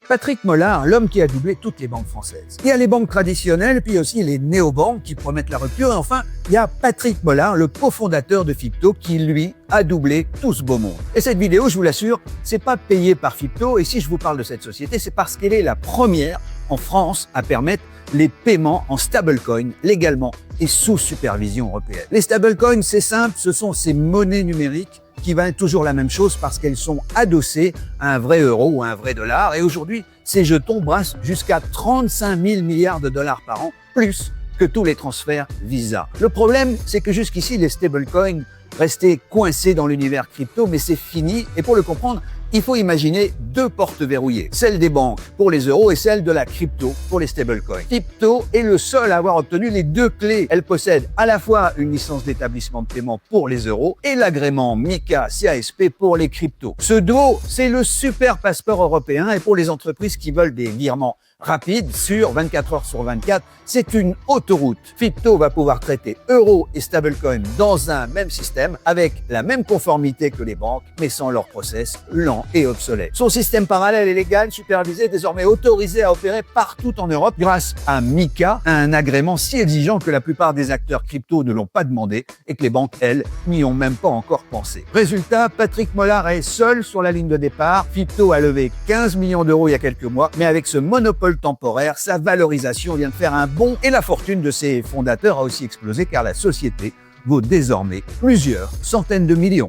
Patrick Mollard, l'homme qui a doublé toutes les banques françaises. Il y a les banques traditionnelles, puis aussi les néobanques qui promettent la rupture. Et enfin, il y a Patrick Mollard, le cofondateur de Fipto, qui, lui, a doublé tout ce beau monde. Et cette vidéo, je vous l'assure, c'est pas payé par Fipto. Et si je vous parle de cette société, c'est parce qu'elle est la première en France à permettre les paiements en stablecoin légalement et sous supervision européenne. Les stablecoins, c'est simple, ce sont ces monnaies numériques qui valent toujours la même chose parce qu'elles sont adossées à un vrai euro ou à un vrai dollar. Et aujourd'hui, ces jetons brassent jusqu'à 35 000 milliards de dollars par an, plus que tous les transferts Visa. Le problème, c'est que jusqu'ici, les stablecoins restaient coincés dans l'univers crypto, mais c'est fini. Et pour le comprendre, il faut imaginer deux portes verrouillées, celle des banques pour les euros et celle de la crypto pour les stablecoins. Fipto est le seul à avoir obtenu les deux clés. Elle possède à la fois une licence d'établissement de paiement pour les euros et l'agrément MiCA CASP pour les cryptos. Ce duo, c'est le super passeport européen et pour les entreprises qui veulent des virements rapides sur 24 heures sur 24, c'est une autoroute. Fipto va pouvoir traiter euros et stablecoins dans un même système avec la même conformité que les banques, mais sans leur process lent et obsolète. Son système parallèle est légal, supervisé, désormais autorisé à opérer partout en Europe grâce à MiCA, un agrément si exigeant que la plupart des acteurs crypto ne l'ont pas demandé et que les banques, elles, n'y ont même pas encore pensé. Résultat, Patrick Mollard est seul sur la ligne de départ. Fipto a levé 15 millions d'euros il y a quelques mois, mais avec ce monopole temporaire, sa valorisation vient de faire un bond et la fortune de ses fondateurs a aussi explosé car la société vaut désormais plusieurs centaines de millions.